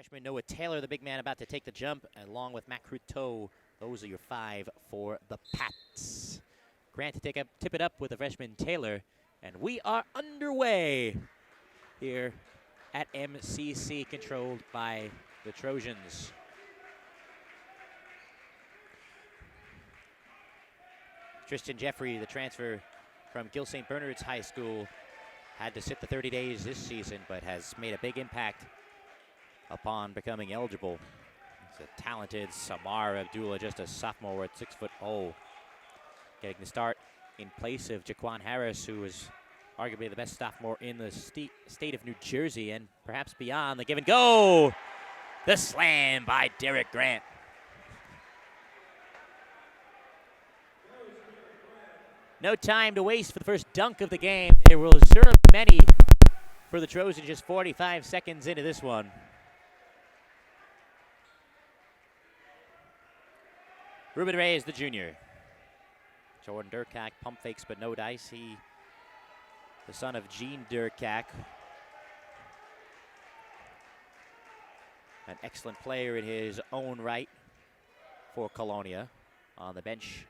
Freshman Noah Taylor, the big man, about to take the jump, along with Matt Cruteau. Those are your 5 for the Pats. Grant to tip it up with the freshman Taylor, and we are underway here at MCC, controlled by the Trojans. Tristan Jeffrey, the transfer from Gill St. Bernard's High School, had to sit the 30 days this season, but has made a big impact upon becoming eligible. He's a talented Samar Abdullah, just a sophomore at 6'0", getting the start in place of Jaquan Harris, who is arguably the best sophomore in the state of New Jersey and perhaps beyond. The give and go, the slam by Derek Grant. No time to waste for the first dunk of the game. There will certainly be many for the Trojans, just 45 seconds into this one. Ruben Reyes, the junior. Jordan Durkak, pump fakes but no dice. He, the son of Gene Durkak, an excellent player in his own right for Colonia. On the bench,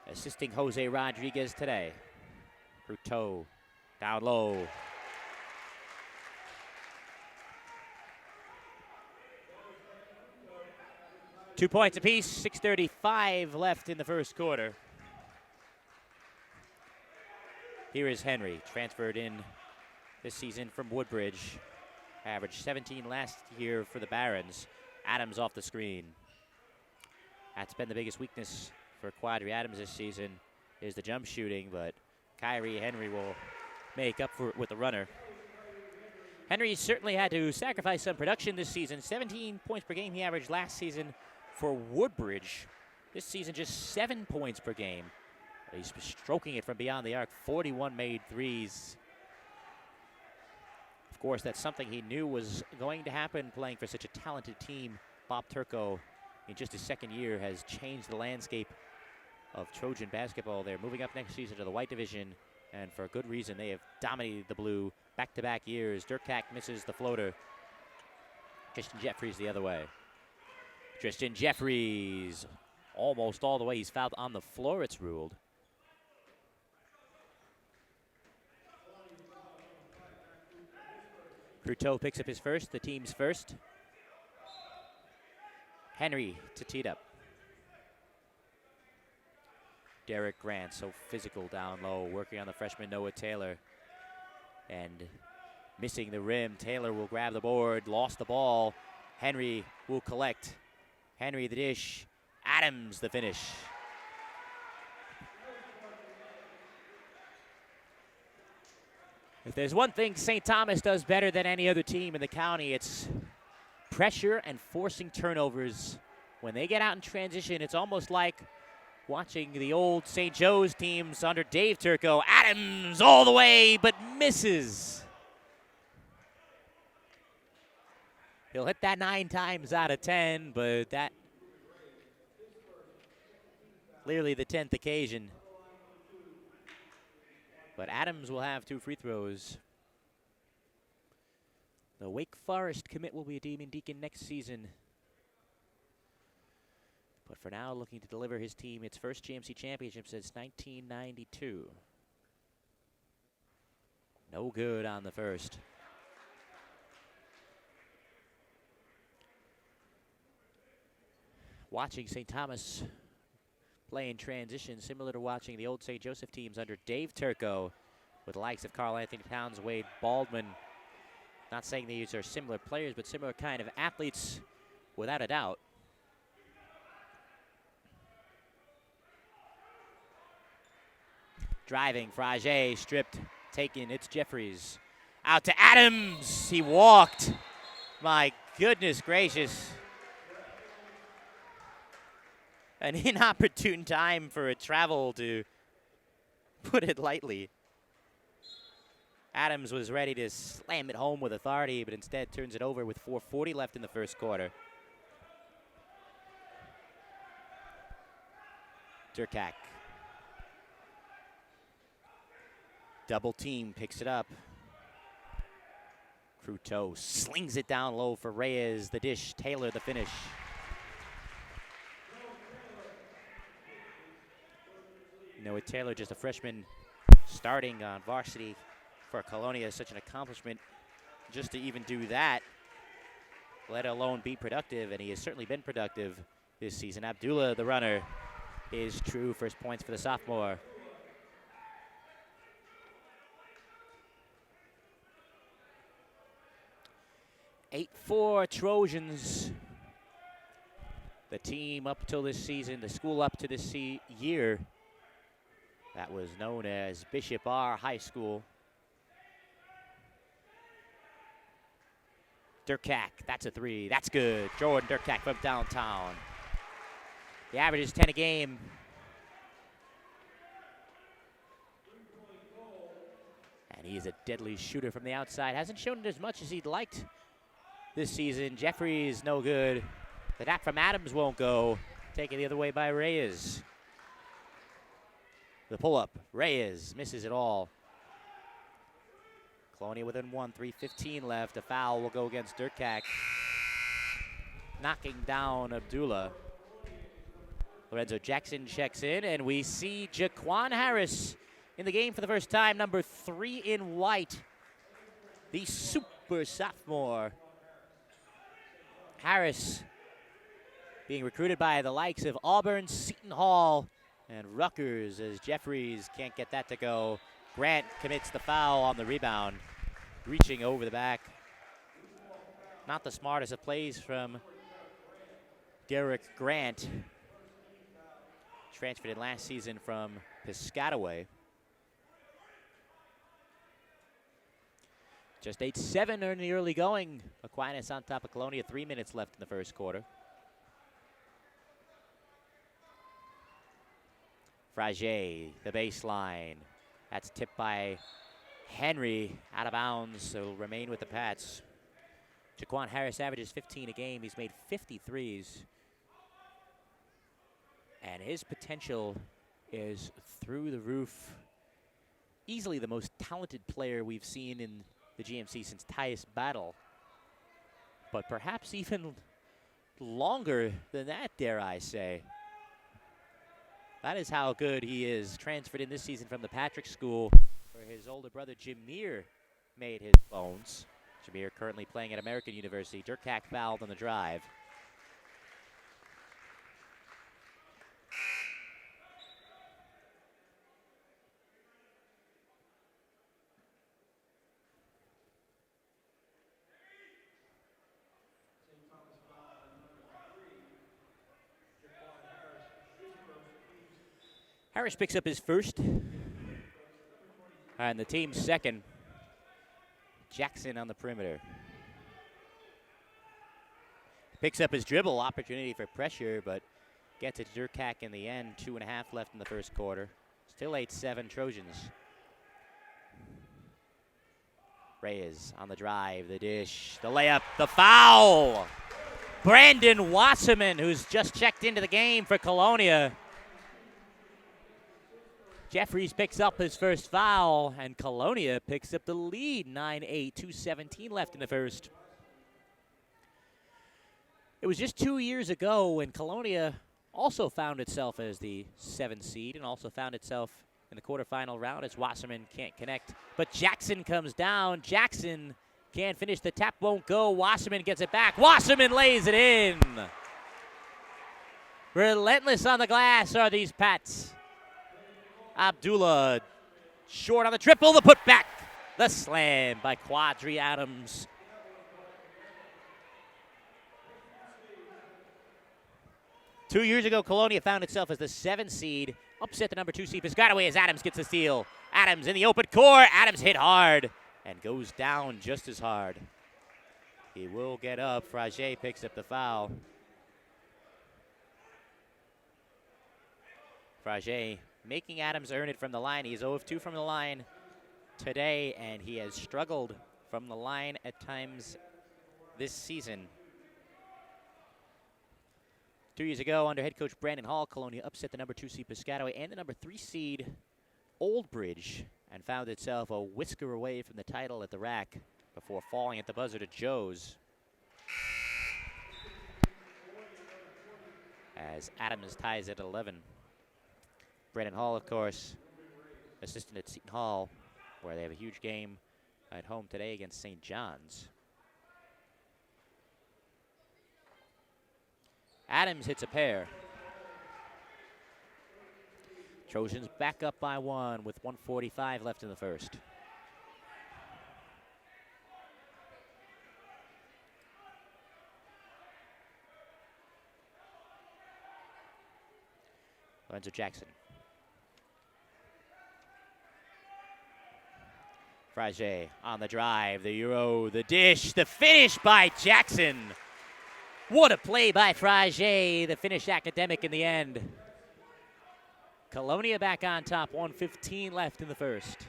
assisting Jose Rodriguez today. Cruteau down low. Two points apiece, 6:35 left in the first quarter. Here is Henry, transferred in this season from Woodbridge. Averaged 17 last year for the Barons. Adams off the screen. That's been the biggest weakness for Quadri Adams this season, is the jump shooting, but Kyrie Henry will make up for it with the runner. Henry certainly had to sacrifice some production this season. 17 points per game he averaged last season for Woodbridge. This season, just 7 points per game. He's stroking it from beyond the arc. 41 made threes. Of course, that's something he knew was going to happen playing for such a talented team. Bob Turco, in just his second year, has changed the landscape of Trojan basketball. They're moving up next season to the white division, and for a good reason. They have dominated the blue back-to-back years. Durkak misses the floater. Tristan Jeffries the other way. Tristan Jeffries almost all the way. He's fouled on the floor, it's ruled. Cruteau picks up his first, the team's first. Henry to tee it up. Derek Grant, so physical down low, working on the freshman Noah Taylor. And missing the rim. Taylor will grab the board, lost the ball. Henry will collect. Henry the dish. Adams the finish. If there's one thing St. Thomas does better than any other team in the county, it's pressure and forcing turnovers. When they get out in transition, it's almost like watching the old St. Joe's teams under Dave Turco. Adams all the way, but misses. He'll hit that 9 times out of 10, but that clearly the 10th occasion. But Adams will have 2 free throws. The Wake Forest commit will be a Demon Deacon next season. But for now, looking to deliver his team its first GMC championship since 1992. No good on the first. Watching St. Thomas play in transition, similar to watching the old St. Joseph teams under Dave Turco, with the likes of Carl Anthony Towns, Wade Baldwin. Not saying these are similar players, but similar kind of athletes, without a doubt. Driving, Frage, stripped, taken, it's Jeffries. Out to Adams, he walked. My goodness gracious. An inopportune time for a travel, to put it lightly. Adams was ready to slam it home with authority, but instead turns it over with 4:40 left in the first quarter. Durkak. Double team, picks it up. Cruteau slings it down low for Reyes. The dish, Taylor the finish. You know, with Taylor just a freshman starting on varsity for Colonia is such an accomplishment just to even do that, let alone be productive, and he has certainly been productive this season. Abdullah, the runner, is true. First points for the sophomore. (8-4) Trojans. The team up till this season, the school up to this year, that was known as Bishop R High School. Durkak, that's a three. That's good. Jordan Durkak from downtown. The average is 10 a game. And he is a deadly shooter from the outside. Hasn't shown it as much as he'd liked this season. Jeffries, no good. The tap from Adams won't go. Taken the other way by Reyes. The pull-up. Reyes misses it all. Colonia within one, 3:15 left. A foul will go against Durkak, knocking down Abdullah. Lorenzo Jackson checks in, and we see Jaquan Harris in the game for the first time, number 3 in white, the super sophomore. Harris being recruited by the likes of Auburn, Seton Hall, and Rutgers, as Jeffries can't get that to go. Grant commits the foul on the rebound, reaching over the back. Not the smartest of plays from Derek Grant. Transferred in last season from Piscataway. Just 8-7 in the early going. Aquinas on top of Colonia, 3 minutes left in the first quarter. Frage, the baseline. That's tipped by Henry, out of bounds, so will remain with the Pats. Jaquan Harris averages 15 a game. He's made 53s. And his potential is through the roof. Easily the most talented player we've seen in the GMC since Tyus Battle. But perhaps even longer than that, dare I say. That is how good he is. Transferred in this season from the Patrick School, where his older brother Jameer made his bones. Jameer currently playing at American University. Durkak fouled on the drive. Harris picks up his first, and the team's second. Jackson on the perimeter. Picks up his dribble, opportunity for pressure, but gets it to Durkak in the end. 2.5 left in the first quarter. Still 8-7 Trojans. Reyes on the drive, the dish, the layup, the foul. Brandon Wasserman, who's just checked into the game for Colonia. Jeffries picks up his first foul, and Colonia picks up the lead, 9-8, 2:17 left in the first. It was just 2 years ago when Colonia also found itself as the 7th seed and also found itself in the quarterfinal round as Wasserman can't connect. But Jackson comes down. Jackson can't finish. The tap won't go. Wasserman gets it back. Wasserman lays it in. Relentless on the glass are these Pats. Abdullah short on the triple, the putback, the slam by Quadri Adams. Two years ago, Colonia found itself as the 7th seed, upset the number 2 seed Piscataway as Adams gets the steal. Adams in the open court. Adams hit hard and goes down just as hard. He will get up. Frage picks up the foul. Frage making Adams earn it from the line. He's 0 of 2 from the line today, and he has struggled from the line at times this season. 2 years ago, under head coach Brandon Hall, Colonia upset the number 2 seed Piscataway and the number 3 seed Old Bridge and found itself a whisker away from the title at the rack. before falling at the buzzer to Joes. As Adams ties at 11. Brennan Hall, of course, assistant at Seton Hall, where they have a huge game at home today against St. John's. Adams hits a pair. Trojans back up by 1 with 1:45 left in the first. Lorenzo Jackson. Frage on the drive, the Euro, the dish, the finish by Jackson. What a play by Frage, the finish academic in the end. Colonia back on top, 1:15 left in the first.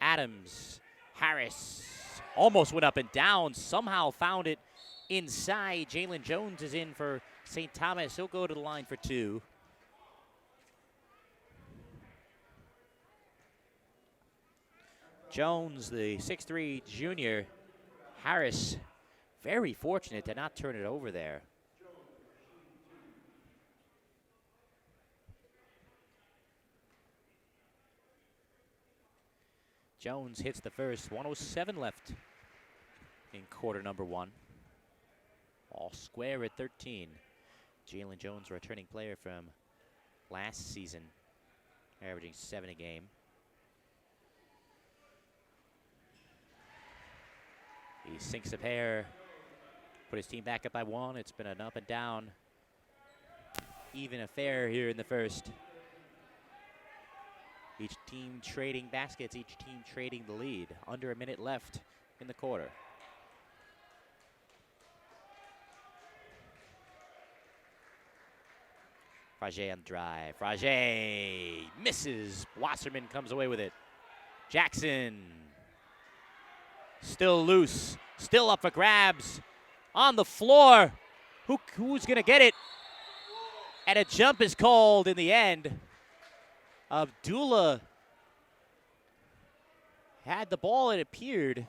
Adams, Harris, almost went up and down, somehow found it inside. Jalen Jones is in for St. Thomas. He'll go to the line for 2. Jones, the 6'3" junior. Harris, very fortunate to not turn it over there. Jones hits the first, 1:07 left in quarter number 1. All square at 13. Jalen Jones, returning player from last season, averaging 7 a game. He sinks a pair, put his team back up by 1. It's been an up and down, even affair here in the first. Each team trading baskets, each team trading the lead. Under a minute left in the quarter. Frage on the drive. Frage misses. Wasserman comes away with it. Jackson still loose, still up for grabs. On the floor. Who's going to get it? And a jump is called in the end. Abdullah had the ball, it appeared.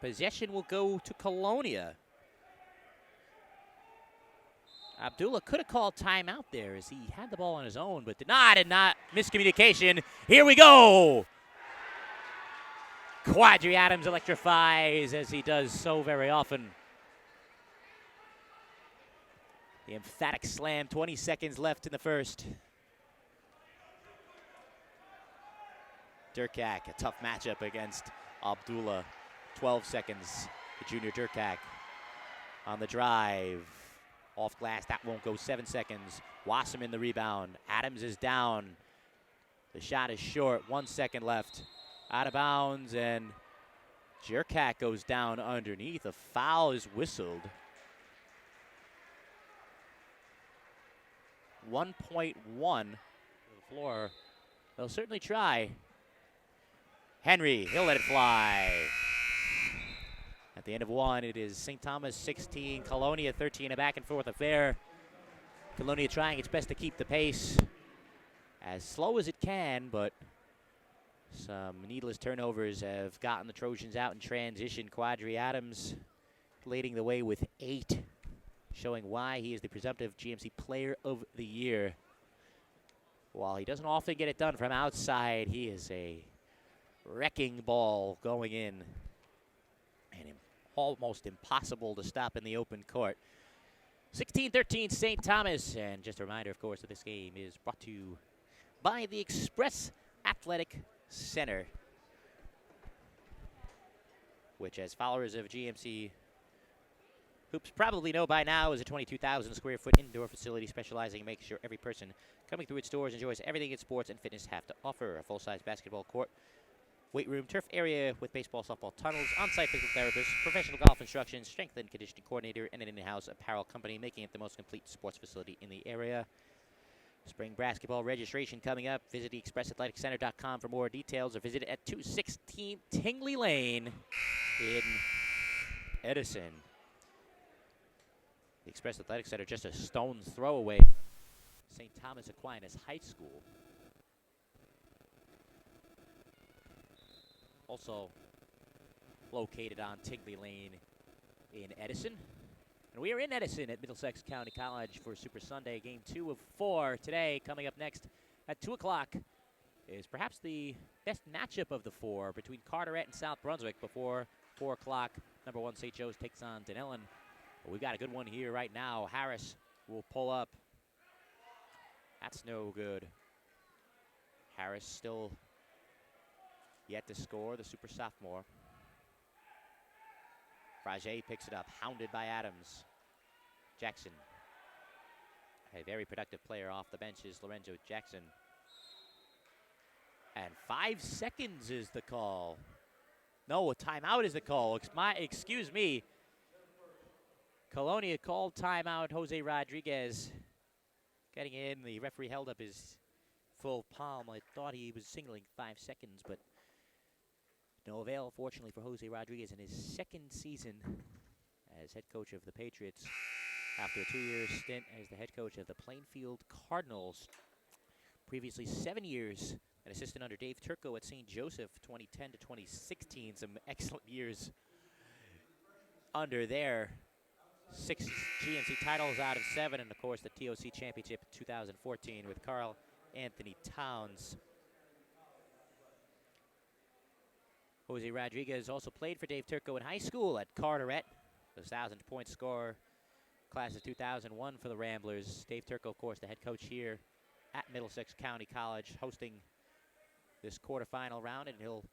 Possession will go to Colonia. Abdullah could have called timeout there as he had the ball on his own, but did not. Miscommunication. Here we go. Quadri Adams electrifies as he does so very often. The emphatic slam, 20 seconds left in the first. Durkak, a tough matchup against Abdullah. 12 seconds, the junior Durkak on the drive. Off glass, that won't go. 7 seconds. Wasserman the rebound. Adams is down. The shot is short. 1 second left. Out of bounds, and Durkak goes down underneath. A foul is whistled. 1.1 to the floor. They'll certainly try. Henry, he'll let it fly. At the end of 1, it is St. Thomas 16, Colonia 13, a back and forth affair. Colonia trying its best to keep the pace as slow as it can, but some needless turnovers have gotten the Trojans out in transition. Quadri Adams leading the way with 8, showing why he is the presumptive GMC Player of the Year. While he doesn't often get it done from outside, he is a wrecking ball going in, and almost impossible to stop in the open court. 16-13 St. Thomas, and just a reminder, of course, that this game is brought to you by the Express Athletic Center, which, as followers of GMC Hoops probably know by now, is a 22,000 square foot indoor facility specializing in making sure every person coming through its doors enjoys everything its sports and fitness have to offer. A full-size basketball court, weight room, turf area with baseball, softball tunnels, on-site physical therapist, professional golf instruction, strength and conditioning coordinator, and an in-house apparel company, making it the most complete sports facility in the area. Spring basketball registration coming up. Visit theexpressathleticcenter.com for more details, or visit it at 216 Tingley Lane in Edison. The Express Athletic Center just a stone's throw away from St. Thomas Aquinas High School. also located on Tingley Lane in Edison. And we are in Edison at Middlesex County College for Super Sunday, Game 2 of 4 today. Coming up next at 2 o'clock is perhaps the best matchup of the 4 between Carteret and South Brunswick before 4 o'clock. Number 1 St. Joe's takes on Dunellen. But we've got a good one here right now. Harris will pull up. That's no good. Harris still yet to score, the super sophomore. Frage picks it up, hounded by Adams. Jackson. A very productive player off the bench is Lorenzo Jackson. And 5 seconds is the call. No, a timeout is the call. Excuse me. Colonia called timeout. Jose Rodriguez getting in. The referee held up his full palm. I thought he was signaling 5 seconds, but no avail, fortunately, for Jose Rodriguez in his second season as head coach of the Patriots after a 2-year stint as the head coach of the Plainfield Cardinals. Previously 7 years an assistant under Dave Turco at St. Joseph, 2010 to 2016. Some excellent years under there. 6 GMC titles out of 7, and of course the TOC championship in 2014 with Carl Anthony Towns. Jose Rodriguez also played for Dave Turco in high school at Carteret. The 1,000-point scorer, class of 2001 for the Ramblers. Dave Turco, of course, the head coach here at Middlesex County College, hosting this quarterfinal round, and he'll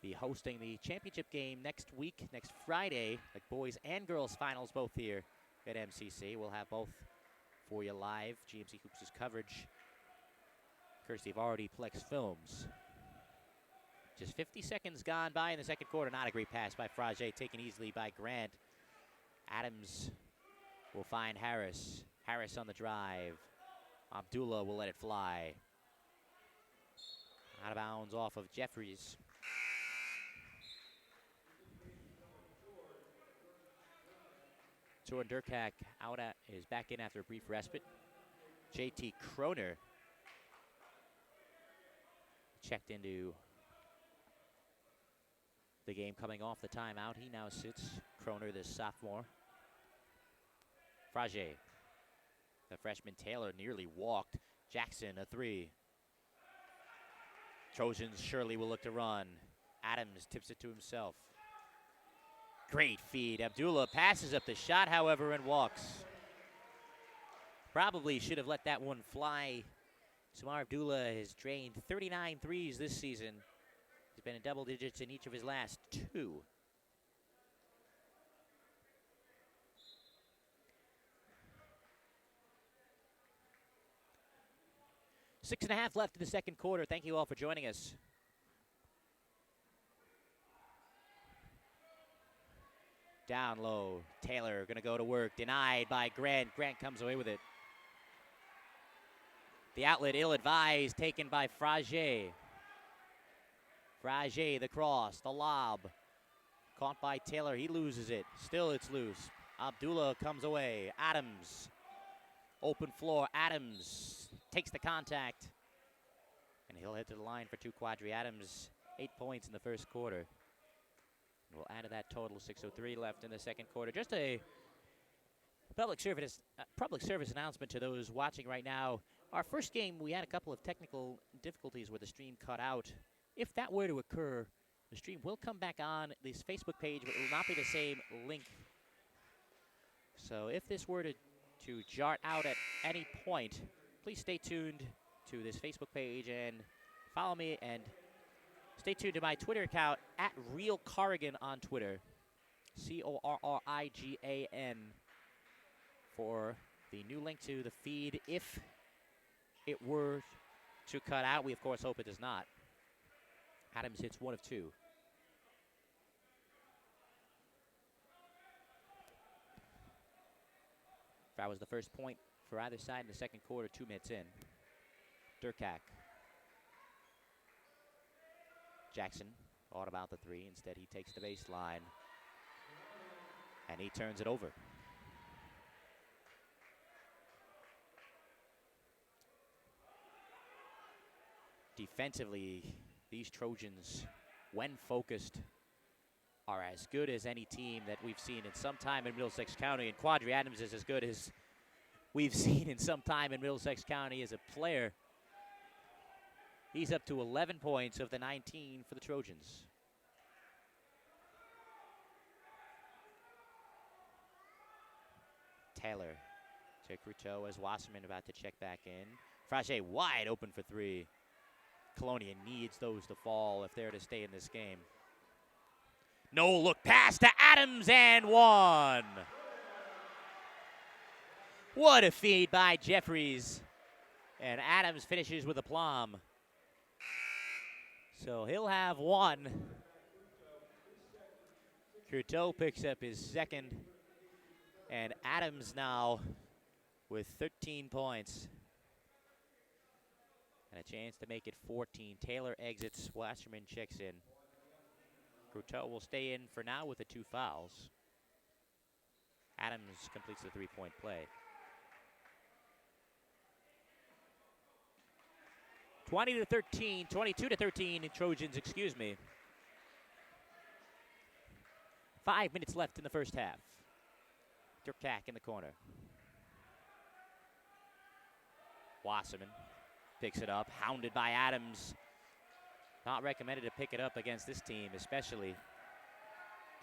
be hosting the championship game next week, next Friday, like boys and girls finals both here at MCC. We'll have both for you live. GMC Hoops' coverage, courtesy of already Plex Films. Just 50 seconds gone by in the second quarter. Not a great pass by Frage, taken easily by Grant. Adams will find Harris. Harris on the drive. Abdullah will let it fly. Out of bounds off of Jeffries. Torin Durkak is back in after a brief respite. JT Kroner checked into the game coming off the timeout. He now sits. Kroner, the sophomore. Frage. The freshman Taylor nearly walked. Jackson, a 3. Trojans surely will look to run. Adams tips it to himself. Great feed. Abdullah passes up the shot, however, and walks. Probably should have let that one fly. Samar Abdullah has drained 39 threes this season. He's been in double digits in each of his last 2. Six and a half left in the second quarter. Thank you all for joining us. Down low. Taylor going to go to work. Denied by Grant. Grant comes away with it. The outlet ill-advised, taken by Frage. Frage, the cross, the lob. Caught by Taylor. He loses it. Still it's loose. Abdullah comes away. Adams. Open floor. Adams takes the contact. And he'll head to the line for 2 quadri. Adams, 8 points in the first quarter. We'll add to that total. 6:03 left in the second quarter. Just a public service announcement to those watching right now. Our first game, we had a couple of technical difficulties where the stream cut out. If that were to occur, the stream will come back on this Facebook page, but it will not be the same link. So if this were to jart out at any point, please stay tuned to this Facebook page and follow me, and stay tuned to my Twitter account at Real Corrigan on Twitter, CORRIGAN, for the new link to the feed. If it were to cut out, we of course hope it does not. Adams hits 1 of 2. That was the first point for either side in the second quarter, 2 minutes in. Durkak. Jackson thought about the 3. Instead, he takes the baseline, and he turns it over. Defensively, these Trojans when focused, are as good as any team that we've seen in some time in Middlesex County. And Quadri Adams is as good as we've seen in some time in Middlesex County as a player. He's up to 11 points of the 19 for the Trojans. Taylor to Cruteau as Wasserman about to check back in. Frage wide open for three. Colonia needs those to fall if they're to stay in this game. No look pass to Adams and one. What a feed by Jeffries. And Adams finishes with aplomb. So he'll have one. Cruteau picks up his second. And Adams now with 13 points. And a chance to make it 14. Taylor exits. Wasserman checks in. Cruteau will stay in for now with the 2 fouls. Adams completes the 3-point play. 20-13, 22-13 Trojans, excuse me. 5 minutes left in the first half. Durkak in the corner. Wasserman picks it up, hounded by Adams. Not recommended to pick it up against this team, especially.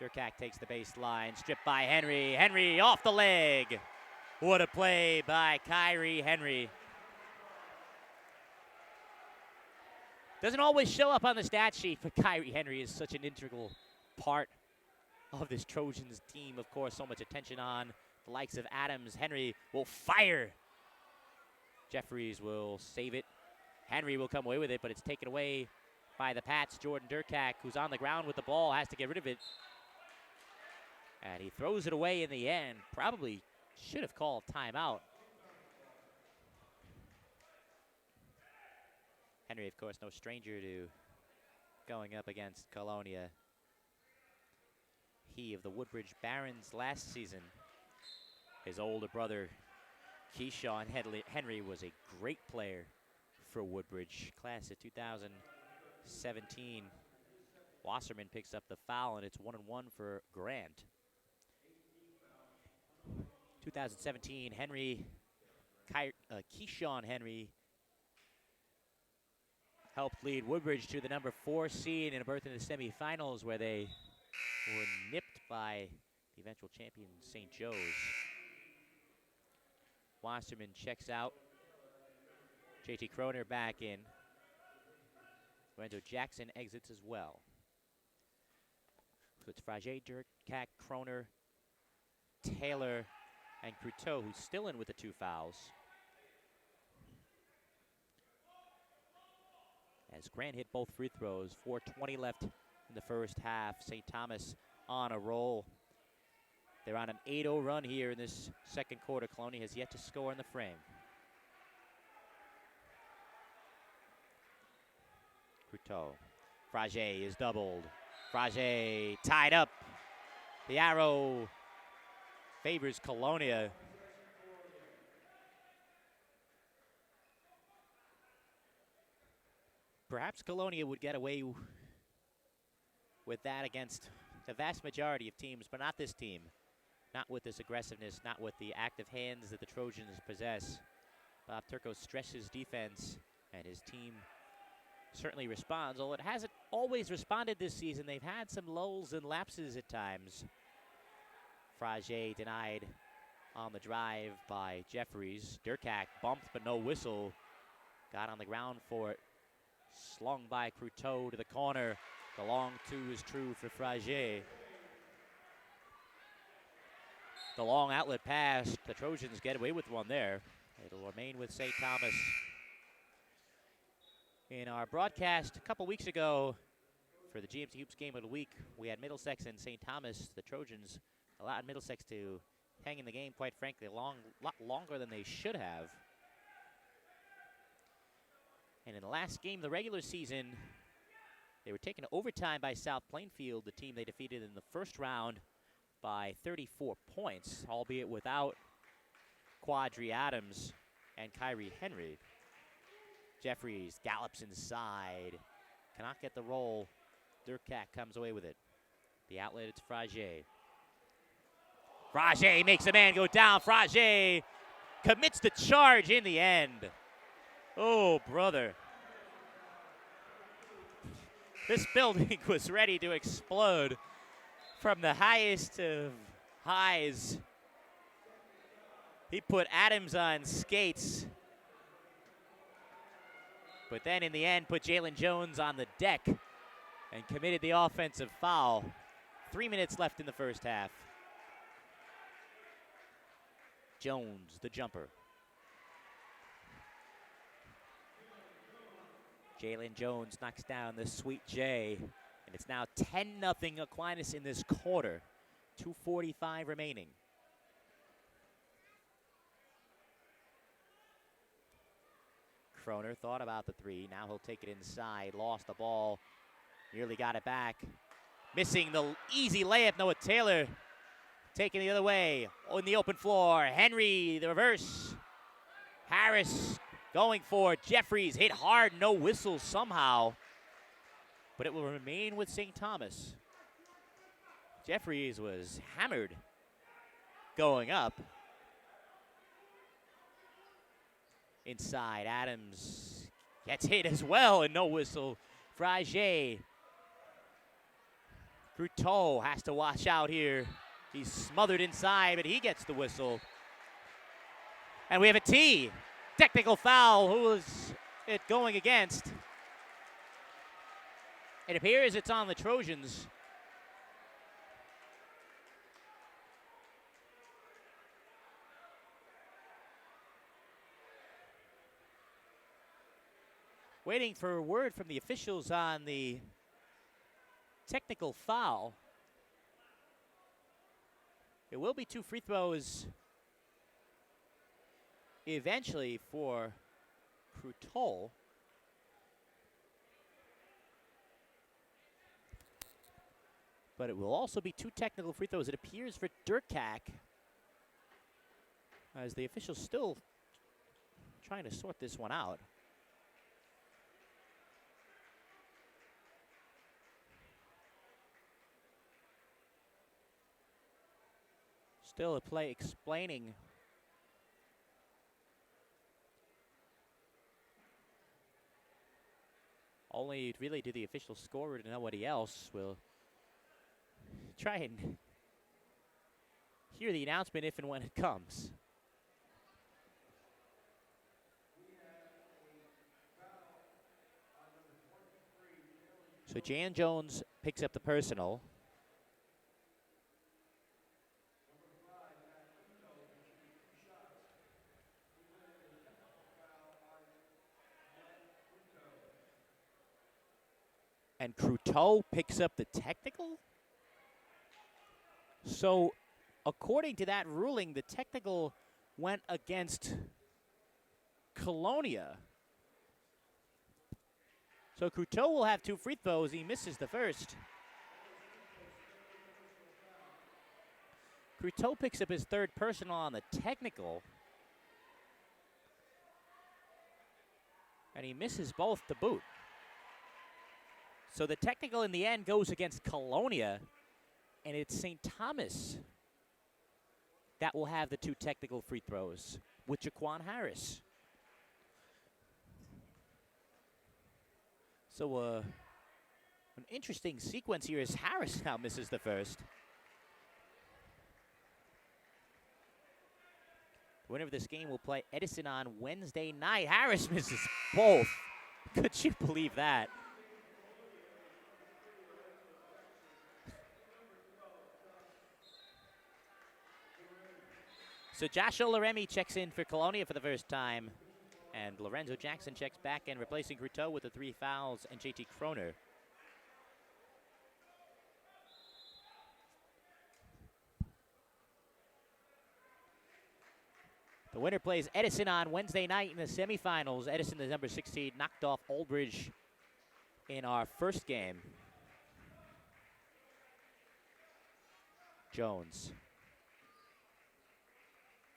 Durkak takes the baseline, stripped by Henry. Henry off the leg. What a play by Kyrie Henry. Doesn't always show up on the stat sheet, but Kyrie Henry is such an integral part of this Trojans team. Of course, so much attention on the likes of Adams. Henry will fire. Jeffries will save it. Henry will come away with it, but it's taken away by the Pats. Jordan Durkak, who's on the ground with the ball, has to get rid of it. And he throws it away in the end. Probably should have called timeout. Henry, of course, no stranger to going up against Colonia. He of the Woodbridge Barons last season. His older brother, Keyshawn Henry, was a great player for Woodbridge. Class of 2017. Wasserman picks up the foul, and it's 1-1 for Grant. 2017, Keyshawn Henry helped lead Woodbridge to the number 4 seed and a berth in the semifinals, where they were nipped by the eventual champion St. Joe's. Wasserman checks out. JT Kroner back in. Lorenzo Jackson exits as well. So it's Frage, Durkak, Kroner, Taylor, and Cruteau, who's still in with the 2 fouls. As Grant hit both free throws, 4:20 left in the first half. St. Thomas on a roll. They're on an 8-0 run here in this second quarter. Colonia has yet to score in the frame. Cruteau. Frage is doubled. Frage tied up. The arrow favors Colonia. Perhaps Colonia would get away with that against the vast majority of teams, but not this team. Not with this aggressiveness, not with the active hands that the Trojans possess. Bob Turco stresses defense, and his team certainly responds. Although it hasn't always responded this season, they've had some lulls and lapses at times. Frage denied on the drive by Jeffries. Durkak bumped, but no whistle. Got on the ground for it. Slung by Cruteau to the corner. The long 2 is true for Frage. The long outlet pass. The Trojans get away with one there. It'll remain with St. Thomas. In our broadcast a couple weeks ago for the GMC Hoops Game of the Week, we had Middlesex and St. Thomas. The Trojans allowed Middlesex to hang in the game, quite frankly, a lot longer than they should have. And in the last game of the regular season, they were taken to overtime by South Plainfield, the team they defeated in the first round by 34 points, albeit without Quadri Adams and Kyrie Henry. Jeffries gallops inside, cannot get the roll Durkak comes away with it. The outlet, it's Frage. Frage makes a man go down. Frage commits the charge in the end. Oh, brother. This building was ready to explode from the highest of highs. He put Adams on skates, but then in the end put Jalen Jones on the deck and committed the offensive foul. 3 minutes left in the first half. Jones, the jumper. Jalen Jones knocks down the Sweet J, and it's now 10-0 Aquinas in this quarter. 2:45 remaining. Kroner thought about the three. Now he'll take it inside. Lost the ball. Nearly got it back. Missing the easy layup. Noah Taylor taking the other way on the open floor. Henry, the reverse. Harris going for it. Jeffries hit hard. No whistle somehow. But it will remain with St. Thomas. Jeffries was hammered going up. Inside, Adams gets hit as well, and no whistle. Frage. Cruteau has to watch out here. He's smothered inside, but he gets the whistle. And we have a T. Technical foul. Who is it going against? It appears it's on the Trojans. Waiting for a word from the officials on the technical foul. It will be 2 free throws eventually for Cruteau. But it will also be 2 technical free throws, it appears, for Durkak, as the officials still trying to sort this one out. Still a play explaining only really to the official scorer and nobody else will try and hear the announcement if and when it comes. So Jan Jones picks up the personal. And Cruteau picks up the technical? So, according to that ruling, the technical went against Colonia. So Cruteau will have 2 free throws. He misses the first. Cruteau picks up his 3rd personal on the technical. And he misses both to boot. So the technical in the end goes against Colonia, and it's St. Thomas that will have the 2 technical free throws with Jaquan Harris. So an interesting sequence here as Harris now misses the first. The winner of this game will play Edison on Wednesday night. Harris misses both. Could you believe that? So Joshua Laremy checks in for Colonia for the first time. And Lorenzo Jackson checks back in, replacing Cruteau with the 3 fouls and JT Kroner. The winner plays Edison on Wednesday night in the semifinals. Edison, the number 16, knocked off Oldbridge in our first game. Jones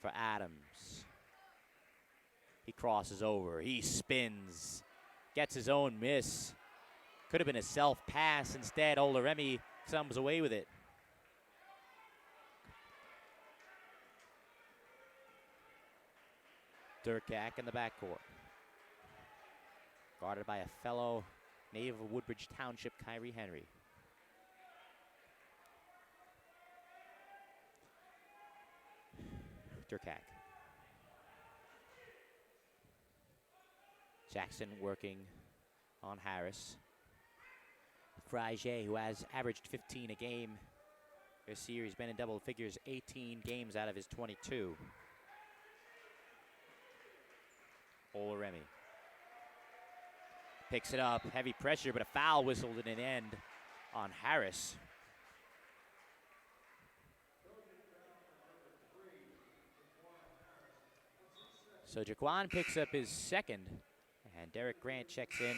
for Adams. He crosses over. He spins. Gets his own miss. Could have been a self-pass. Instead, Olaremi comes away with it. Durkak in the backcourt. Guarded by a fellow native of Woodbridge Township, Kyrie Henry. Durkak. Jackson working on Harris. Frazier, who has averaged 15 a game this year. He's been in double figures 18 games out of his 22. Olaremi picks it up. Heavy pressure, but a foul whistled in an end on Harris. So Jaquan picks up his second, and Derek Grant checks in.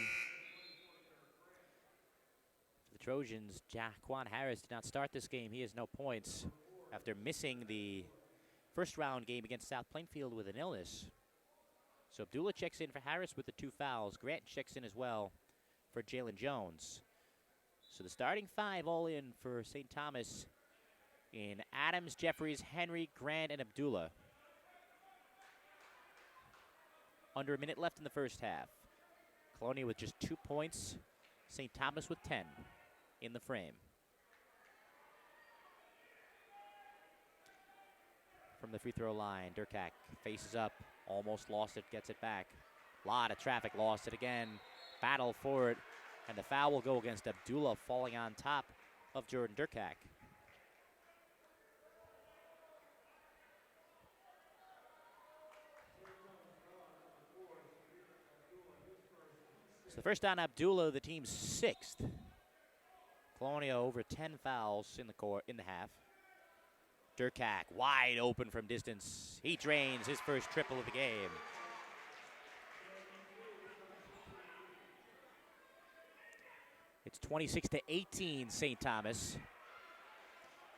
For the Trojans, Jaquan Harris did not start this game. He has no points after missing the first round game against South Plainfield with an illness. So Abdullah checks in for Harris with the 2 fouls. Grant checks in as well for Jalen Jones. So the starting 5 all in for St. Thomas in Adams, Jeffries, Henry, Grant, and Abdullah. Under a minute left in the first half. Colonia with just 2 points. St. Thomas with 10 in the frame. From the free throw line, Durkak faces up. Almost lost it, gets it back. A lot of traffic, lost it again. Battle for it. And the foul will go against Abdullah, falling on top of Jordan Durkak. So the first on Abdullah, the team's 6th. Colonia over 10 fouls in the half. Durkak wide open from distance. He drains his first triple of the game. It's 26-18 St. Thomas.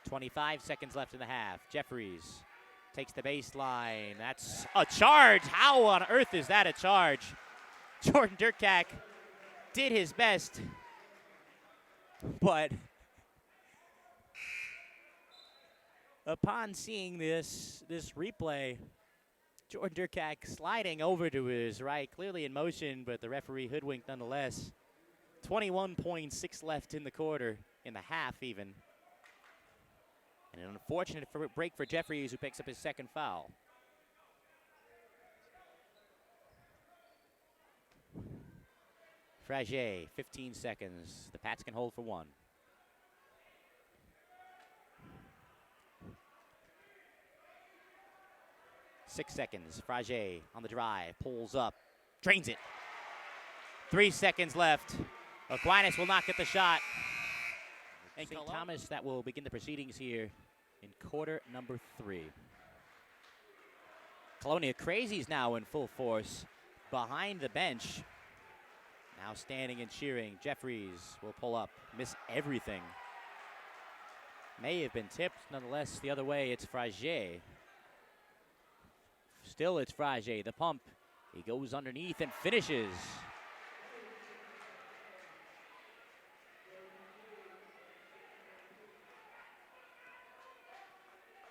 25 seconds left in the half. Jeffries takes the baseline. That's a charge. How on earth is that a charge? Jordan Durkak did his best, but upon seeing this replay, Jordan Durkak sliding over to his right, clearly in motion, but the referee hoodwinked nonetheless. 21.6 left in the quarter, in the half even. And an unfortunate break for Jeffries, who picks up his second foul. Frazier, 15 seconds. The Pats can hold for 1. Six seconds. Frazier on the drive, pulls up, drains it. 3 seconds left. Aquinas will not get the shot. And St. Thomas, that will begin the proceedings here in quarter number 3. Colonia Crazies now in full force behind the bench. Now standing and cheering. Jeffries will pull up, miss everything. May have been tipped. Nonetheless, the other way, it's Frazier. Still, it's Frazier. The pump. He goes underneath and finishes.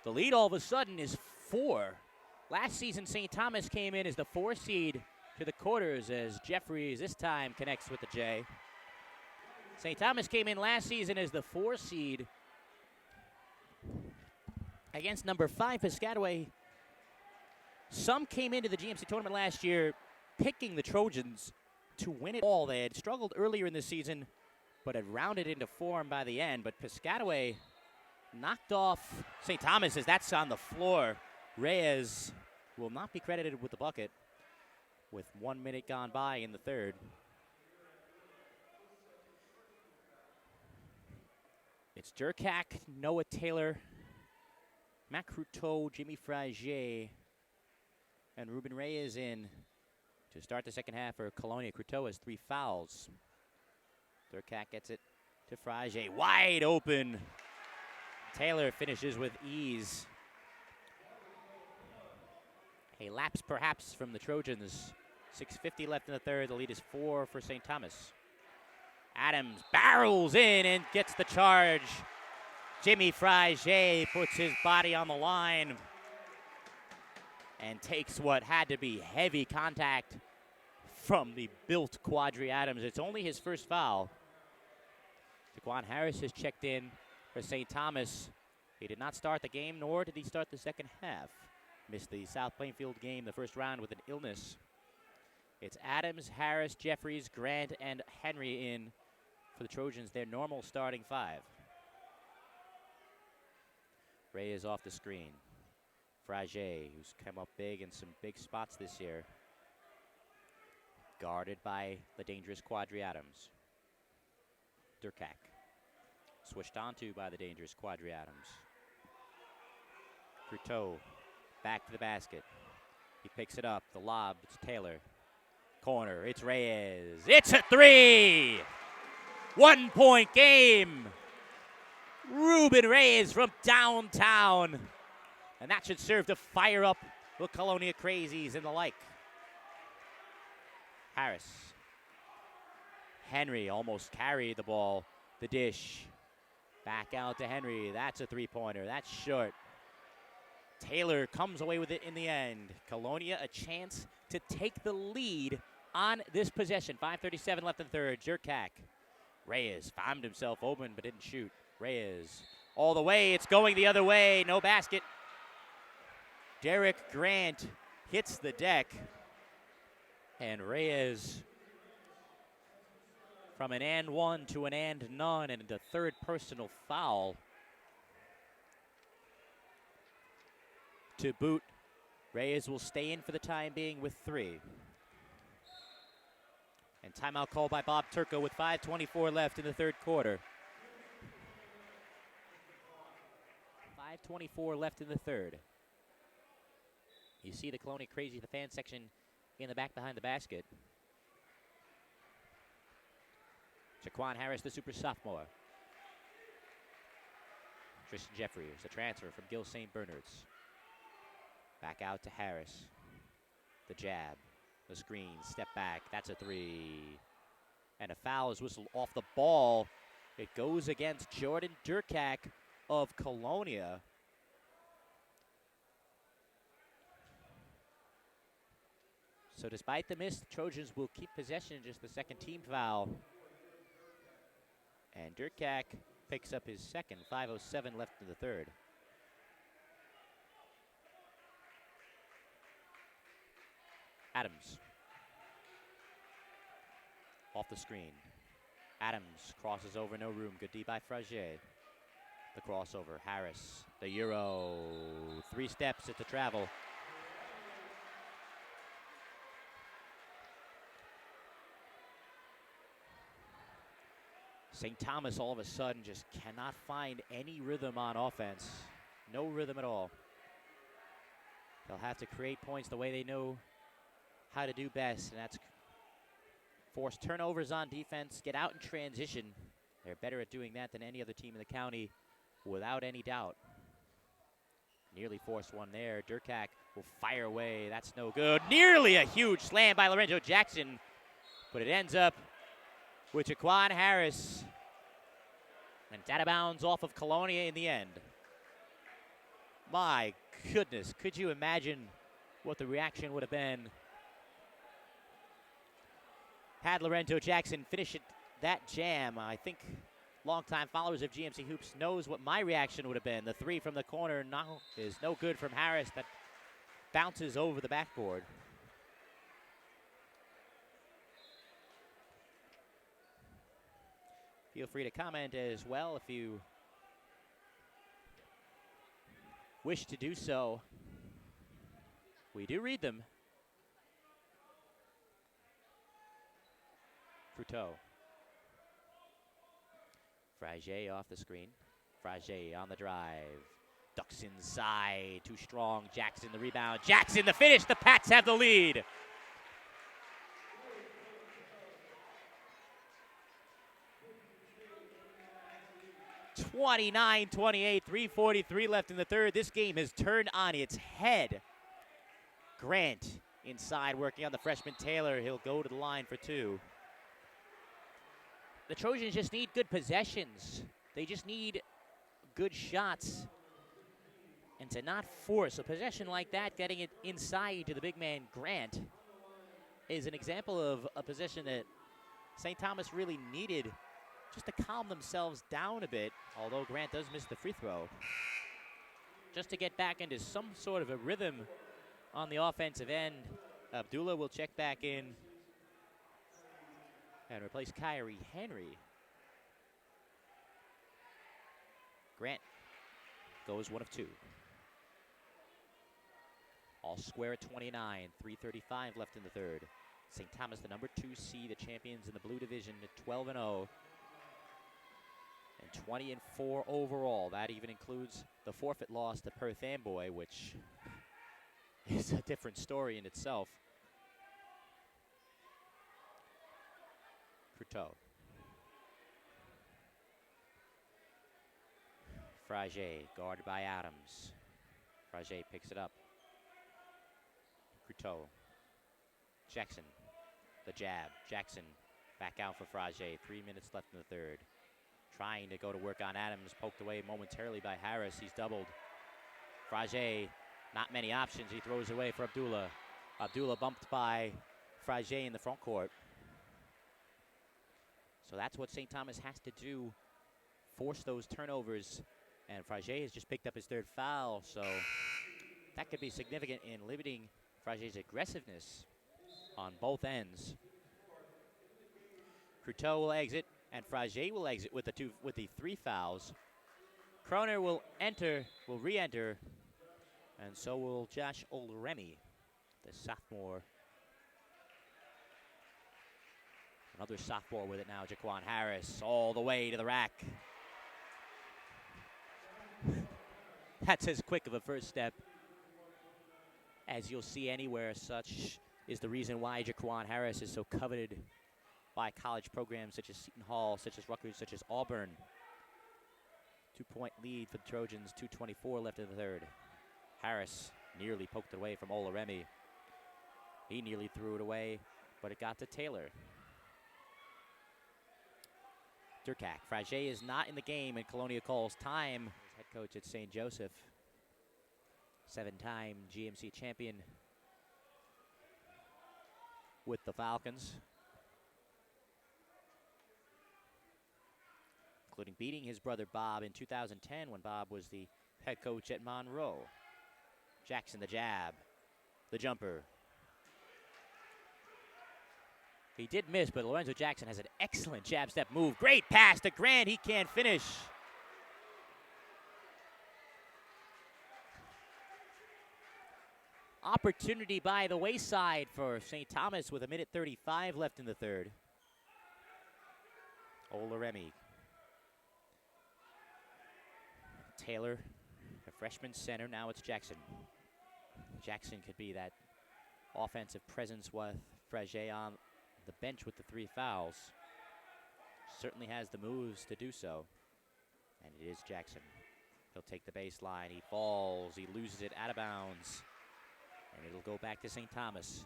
The lead all of a sudden is 4. Last season, St. Thomas came in as the 4 seed to the quarters as Jeffries this time connects with the J. St. Thomas came in last season as the 4 seed against number 5 Piscataway. Some came into the GMC tournament last year picking the Trojans to win it all. They had struggled earlier in the season, but had rounded into form by the end. But Piscataway knocked off St. Thomas as that's on the floor. Reyes will not be credited with the bucket with 1 minute gone by in the third. It's Durkak, Noah Taylor, Matt Cruteau, Jimmy Frazier, and Ruben Reyes in to start the second half for Colonia. Cruteau has 3 fouls. Durkak gets it to Frazier. Wide open. Taylor finishes with ease. A lapse perhaps from the Trojans. 6:50 left in the third. The lead is 4 for St. Thomas. Adams barrels in and gets the charge. Jimmy Frage puts his body on the line and takes what had to be heavy contact from the built Quadri Adams. It's only his first foul. Jaquan Harris has checked in for St. Thomas. He did not start the game, nor did he start the second half. Missed the South Plainfield game the first round with an illness. It's Adams, Harris, Jeffries, Grant, and Henry in for the Trojans, their normal starting five. Ray is off the screen. Frage, who's come up big in some big spots this year. Guarded by the dangerous Quadri Adams. Durkak. Switched onto by the dangerous Quadri Adams. Courteau back to the basket. He picks it up. The lob, it's Taylor. Corner, it's Reyes. It's a three! 1 point game. Ruben Reyes from downtown. And that should serve to fire up the Colonia Crazies and the like. Harris. Henry almost carried the ball. The dish. Back out to Henry. That's a three-pointer. That's short. Taylor comes away with it in the end. Colonia a chance to take the lead on this possession. 5:37 left in the third. Durkak. Reyes found himself open but didn't shoot. Reyes all the way. It's going the other way. No basket. Derek Grant hits the deck. And Reyes from an and one to an and none and a third personal foul. To boot, Reyes will stay in for the time being with 3. And timeout called by Bob Turco with 5:24 left in the third quarter. 5:24 left in the third. You see the Colonia Crazy, the fan section in the back behind the basket. Jaquan Harris, the super sophomore. Tristan Jeffries, the transfer from Gill St. Bernard's. Back out to Harris. The jab, the screen, step back. That's a three. And a foul is whistled off the ball. It goes against Jordan Durkak of Colonia. So despite the miss, the Trojans will keep possession, just the second team foul. And Durkak picks up his second. 5:07 left in the third. Adams. Off the screen. Adams crosses over, no room. Good D by Frage. The crossover, Harris. The Euro. 3 steps at the travel. St. Thomas all of a sudden just cannot find any rhythm on offense. No rhythm at all. They'll have to create points the way they know how to do best, and that's force turnovers on defense, get out in transition. They're better at doing that than any other team in the county, without any doubt. Nearly forced one there. Durkak will fire away. That's no good. Nearly a huge slam by Lorenzo Jackson, but it ends up with Jaquan Harris. And it's out of bounds off of Colonia in the end. My goodness, could you imagine what the reaction would have been had Lorenzo Jackson finished that jam? I think longtime followers of GMC Hoops knows what my reaction would have been. The three from the corner now is no good from Harris. That bounces over the backboard. Feel free to comment as well if you wish to do so. We do read them. Courteau. Frage off the screen. Frage on the drive. Ducks inside. Too strong. Jackson the rebound. Jackson the finish. The Pats have the lead. (29-28), 3:43 left in the third. This game has turned on its head. Grant inside working on the freshman Taylor. He'll go to the line for 2. the Trojans just need good possessions. They just need good shots. And to not force a possession like that, getting it inside to the big man, Grant, is an example of a possession that St. Thomas really needed just to calm themselves down a bit, although Grant does miss the free throw. Just to get back into some sort of a rhythm on the offensive end. Abdullah will check back in and replace Kyrie Henry. Grant goes 1 of 2. All square at 29, 3:35 left in the third. St. Thomas, the number 2 seed, the champions in the blue division at 12-0. And 20-4 overall. That even includes the forfeit loss to Perth Amboy, which is a different story in itself. Cruteau. Frage, guarded by Adams. Frage picks it up. Cruteau. Jackson, the jab. Jackson back out for Frage. 3 minutes left in the third. Trying to go to work on Adams, poked away momentarily by Harris. He's doubled. Frage, not many options. He throws away for Abdullah. Abdullah bumped by Frage in the front court. So that's what St. Thomas has to do, force those turnovers. And Frage has just picked up his 3rd foul, so that could be significant in limiting Frage's aggressiveness on both ends. Cruteau will exit, and Frage will exit with the 3 fouls. Kroner will re-enter, and so will Josh Olremi, the sophomore. Another sophomore with it now, Jaquan Harris, all the way to the rack. That's as quick of a first step as you'll see anywhere. Such is the reason why Jaquan Harris is so coveted by college programs such as Seton Hall, such as Rutgers, such as Auburn. 2-point lead for the Trojans, 2:24 left in the third. Harris nearly poked it away from Oloremi. He nearly threw it away, but it got to Taylor. Durkak. Frage is not in the game, and Colonia calls time. His head coach at St. Joseph, 7-time GMC champion with the Falcons, including beating his brother Bob in 2010 when Bob was the head coach at Monroe. Jackson, the jab, the jumper. He did miss, but Lorenzo Jackson has an excellent jab step move. Great pass to Grant. He can't finish. Opportunity by the wayside for St. Thomas with 1:35 left in the third. Oloremi. Taylor, a freshman center. Now it's Jackson. Jackson could be that offensive presence with Frage on the bench with the 3 fouls. Certainly has the moves to do so. And it is Jackson. He'll take the baseline. He falls. He loses it out of bounds. And it'll go back to St. Thomas.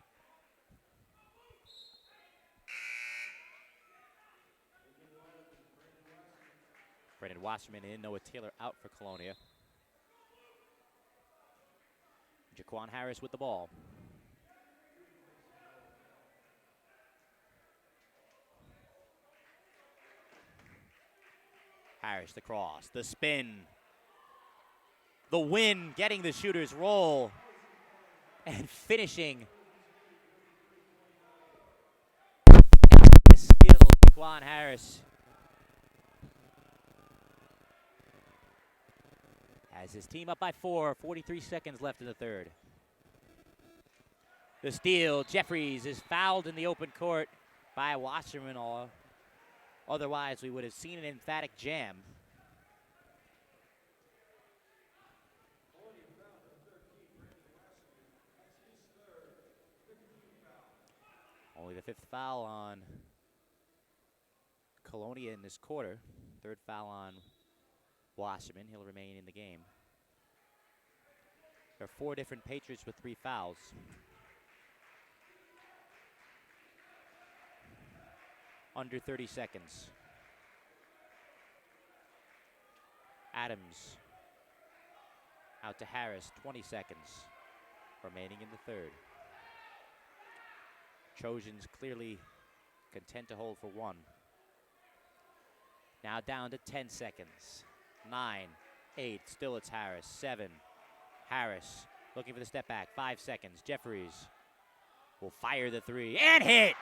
Brendan Wasserman in, Noah Taylor out for Colonia. Jaquan Harris with the ball. Harris, the cross, the spin, the win, getting the shooter's roll, and finishing. The skill of Jaquan Harris. Has his team up by 4, 43 seconds left in the third. The steal, Jeffries is fouled in the open court by Wasserman. Otherwise, we would have seen an emphatic jam. Only the 5th foul on Colonia in this quarter. 3rd foul on Wasserman. He'll remain in the game. There are 4 different Patriots with 3 fouls. Under 30 seconds. Adams out to Harris, 20 seconds remaining in the third. Trojans clearly content to hold for one. Now down to 10 seconds. 9, 8, still it's Harris. 7, Harris looking for the step back. 5 seconds. Jeffries will fire the three and hit.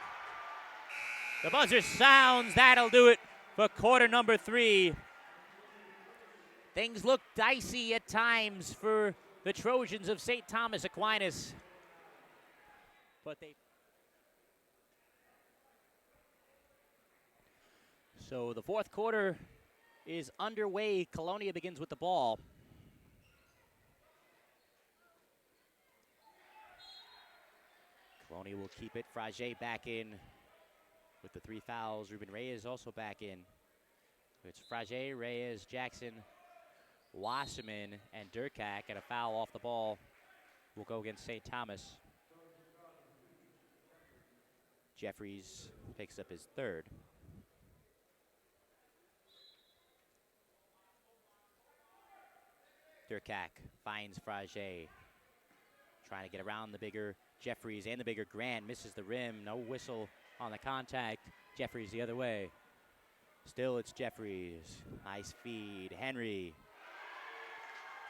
The buzzer sounds. That'll do it for quarter number 3. Things look dicey at times for the Trojans of St. Thomas Aquinas. But So the fourth quarter is underway. Colonia begins with the ball. Colonia will keep it. Frage back in with the 3 fouls. Ruben Reyes also back in. It's Frage, Reyes, Jackson, Wasserman, and Durkak, and a foul off the ball will go against St. Thomas. Jeffries picks up his third. Durkak finds Frage, trying to get around the bigger Jeffries and the bigger Grant. Misses the rim. No whistle on the contact. Jeffries the other way. Still it's Jeffries. Nice feed. Henry.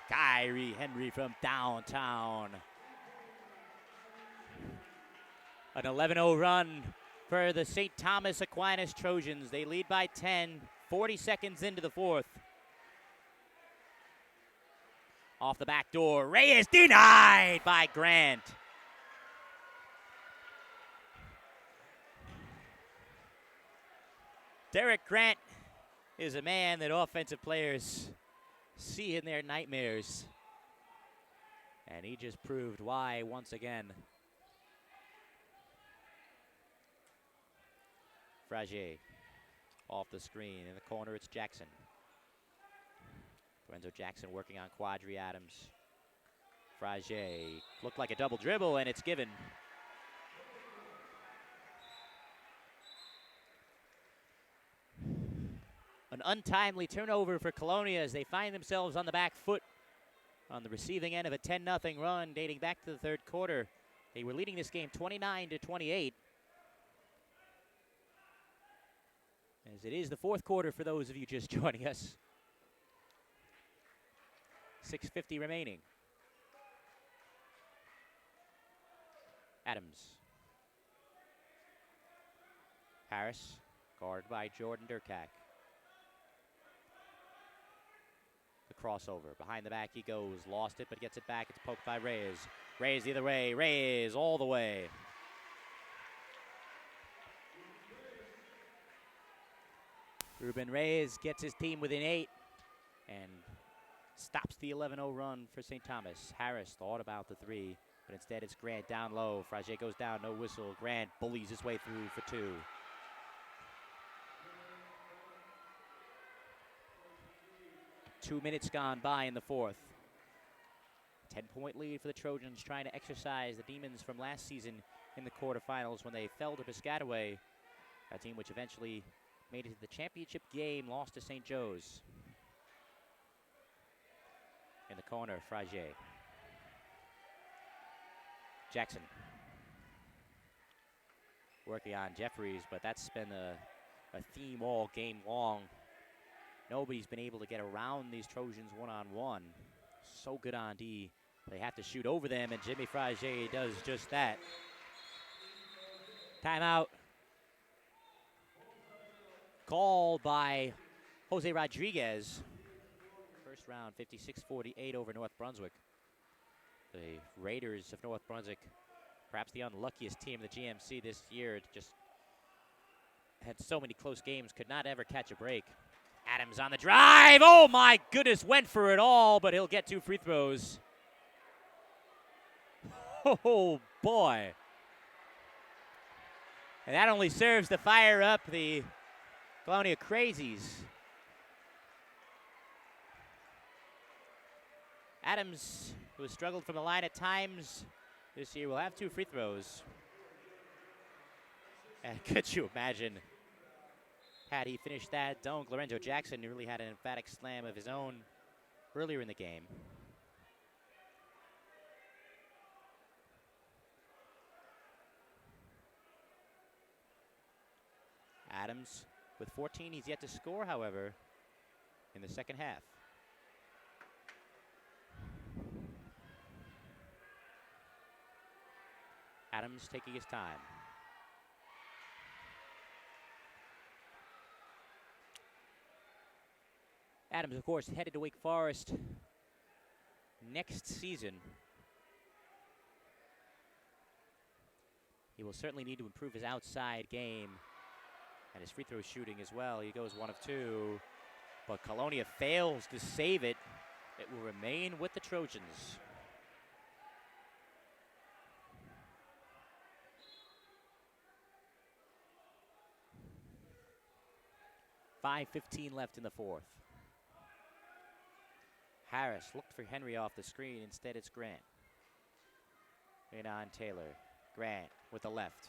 Kyrie Henry from downtown. An 11-0 run for the St. Thomas Aquinas Trojans. They lead by 10, 40 seconds into the fourth. Off the back door, Reyes denied by Grant. Derek Grant is a man that offensive players see in their nightmares. And he just proved why once again. Frage off the screen. In the corner, it's Jackson. Lorenzo Jackson working on Quadri Adams. Frage looked like a double dribble, and it's given. An untimely turnover for Colonia as they find themselves on the back foot on the receiving end of a 10-0 run dating back to the third quarter. They were leading this game 29-28. As it is the fourth quarter for those of you just joining us. 6:50 remaining. Adams. Harris, guarded by Jordan Durkak. The crossover. Behind the back he goes. Lost it, but gets it back. It's poked by Reyes. Reyes the other way. Reyes all the way. Ruben Reyes gets his team within 8 and stops the 11-0 run for St. Thomas. Harris thought about the 3, but instead it's Grant down low. Frage goes down, no whistle. Grant bullies his way through for 2. Two minutes gone by in the fourth. 10-point lead for the Trojans, trying to exercise the demons from last season in the quarterfinals when they fell to Piscataway, a team which eventually made it to the championship game, lost to St. Joe's. In the corner, Frage. Jackson. Working on Jeffries, but that's been a theme all game long. Nobody's been able to get around these Trojans one-on-one. So good on D. They have to shoot over them, and Jimmy Frage does just that. Timeout. Called by Jose Rodriguez. First round, 56-48 over North Brunswick. The Raiders of North Brunswick, perhaps the unluckiest team in the GMC this year, just had so many close games, could not ever catch a break. Adams on the drive. Oh, my goodness, went for it all, but he'll get 2 free throws. Oh, boy. And that only serves to fire up the Colonia Crazies. Adams, who has struggled from the line at times this year, will have 2 free throws. And could you imagine, had he finished that dunk, Lorenzo Jackson really had an emphatic slam of his own earlier in the game. Adams with 14. He's yet to score, however, in the second half. Adams taking his time. Adams, of course, headed to Wake Forest next season. He will certainly need to improve his outside game and his free throw shooting as well. He goes 1 of 2, but Colonia fails to save it. It will remain with the Trojans. .5:15 left in the fourth. Harris looked for Henry off the screen. Instead, it's Grant. In on Taylor. Grant with the left.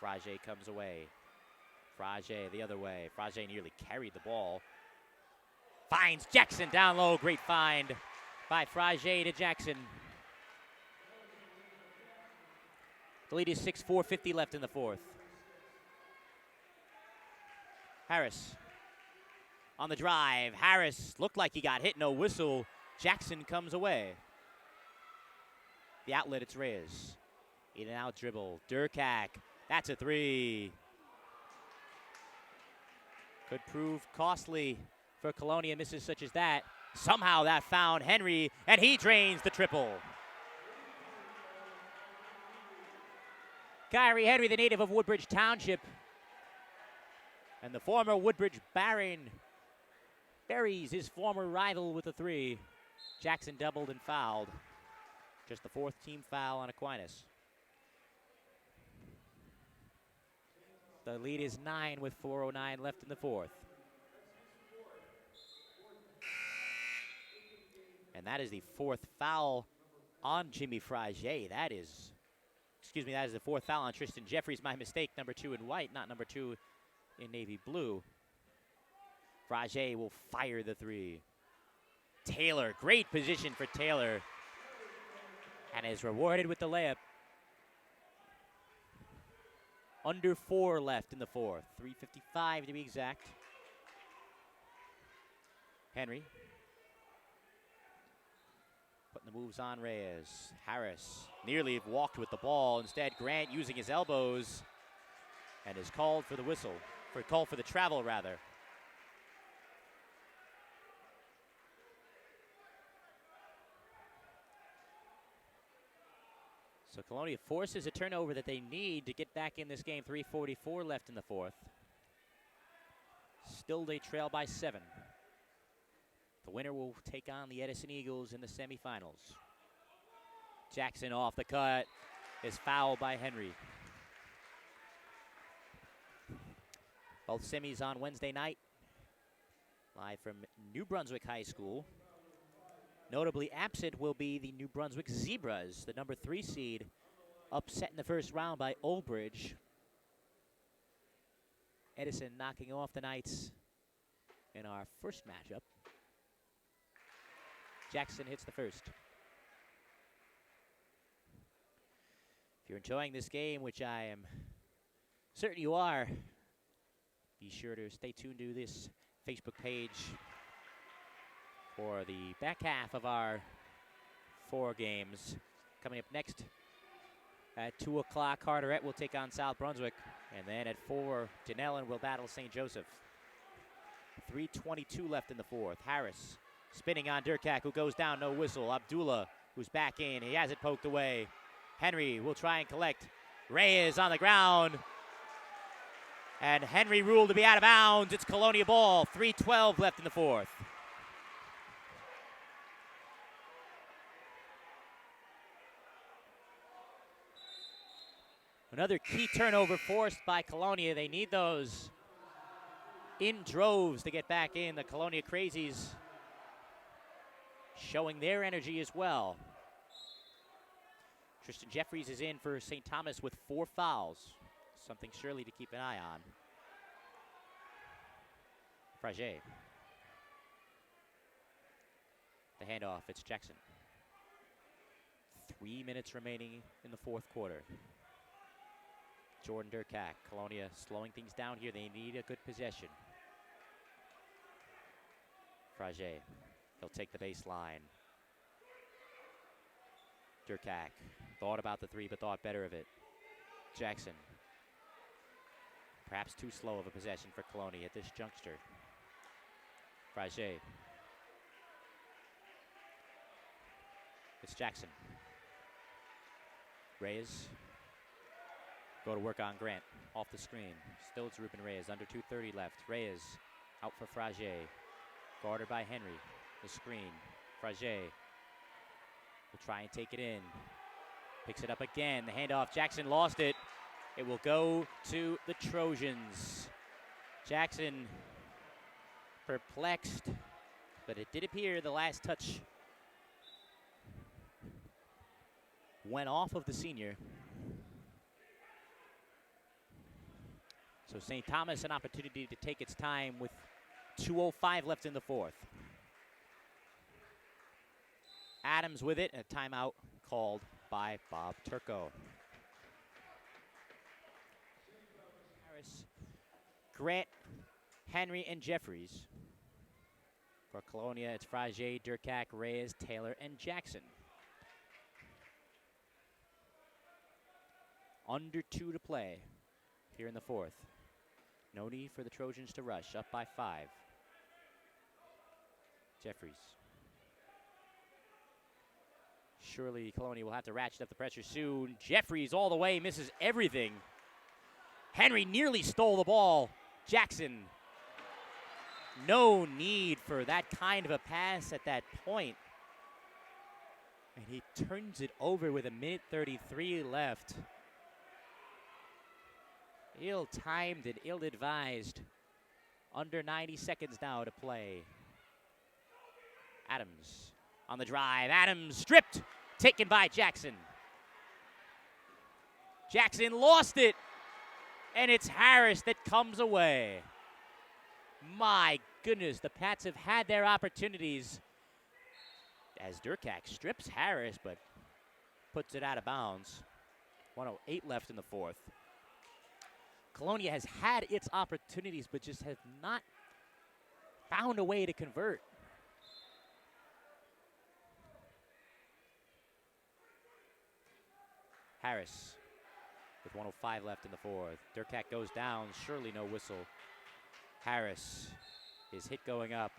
Frage comes away. Frage the other way. Frage nearly carried the ball. Finds Jackson down low. Great find by Frage to Jackson. The lead is 6, 4:50 left in the fourth. Harris on the drive. Harris looked like he got hit. No whistle. Jackson comes away. The outlet, it's Reyes. In and out dribble. Durkak. That's a 3. Could prove costly for Colonia. Misses such as that. Somehow that found Henry, and he drains the triple. Kyrie Henry, the native of Woodbridge Township, and the former Woodbridge Baron, buries his former rival with a 3. Jackson doubled and fouled. Just the 4th team foul on Aquinas. The lead is 9 with 4:09 left in the fourth. And that is the 4th foul on Jimmy Frage. That is the 4th foul on Tristan Jeffries. My mistake, number 2 in white, not number 2 in navy blue. Frage will fire the 3. Taylor, great position for Taylor, and is rewarded with the layup. Under 4 left in the fourth. 3:55 to be exact. Henry putting the moves on Reyes. Harris nearly walked with the ball. Instead, Grant using his elbows and is called for the whistle. Called for the travel, rather. So Colonia forces a turnover that they need to get back in this game. 3:44 left in the fourth. Still they trail by 7. The winner will take on the Edison Eagles in the semifinals. Jackson off the cut is fouled by Henry. Both semis on Wednesday night. Live from New Brunswick High School. Notably absent will be the New Brunswick Zebras, the number 3 seed, upset in the first round by Old Bridge. Edison knocking off the Knights in our first matchup. Jackson hits the first. If you're enjoying this game, which I am certain you are, be sure to stay tuned to this Facebook page for the back half of our 4 games. Coming up next at 2 o'clock, Carteret will take on South Brunswick. And then at 4, Denellen will battle St. Joseph. 3:22 left in the fourth. Harris spinning on Durkak, who goes down, no whistle. Abdullah, who's back in. He has it poked away. Henry will try and collect. Reyes on the ground. And Henry ruled to be out of bounds. It's Colonia ball. 3:12 left in the fourth. Another key turnover forced by Colonia. They need those in droves to get back in. The Colonia Crazies showing their energy as well. Tristan Jeffries is in for St. Thomas with 4 fouls. Something surely to keep an eye on. Frage. The handoff, it's Jackson. 3 minutes remaining in the fourth quarter. Jordan Durkak, Colonia slowing things down here. They need a good possession. Frage, he'll take the baseline. Durkak thought about the three, but thought better of it. Jackson, perhaps too slow of a possession for Colonia at this juncture. Frage. It's Jackson. Reyes. Go to work on Grant. Off the screen. Still it's Ruben Reyes. Under 2:30 left. Reyes out for Frage. Guarded by Henry. The screen. Frage will try and take it in. Picks it up again. The handoff. Jackson lost it. It will go to the Trojans. Jackson perplexed, but it did appear the last touch went off of the senior. So St. Thomas an opportunity to take its time with 2:05 left in the fourth. Adams with it, and a timeout called by Bob Turco. Harris, Grant, Henry, and Jeffries. For Colonia, it's Frage, Durkak, Reyes, Taylor, and Jackson. Under 2 to play here in the fourth. No need for the Trojans to rush, up by 5. Jeffries. Surely Colonia will have to ratchet up the pressure soon. Jeffries all the way, misses everything. Henry nearly stole the ball. Jackson. No need for that kind of a pass at that point. And he turns it over with 1:33 left. Ill-timed and ill-advised. Under 90 seconds now to play. Adams on the drive. Adams stripped. Taken by Jackson. Jackson lost it. And it's Harris that comes away. My goodness, the Pats have had their opportunities. As Durkak strips Harris, but puts it out of bounds. 1:08 left in the fourth. Colonia has had its opportunities, but just has not found a way to convert. Harris with 1:05 left in the fourth. Durkak goes down, surely no whistle. Harris, his hit going up.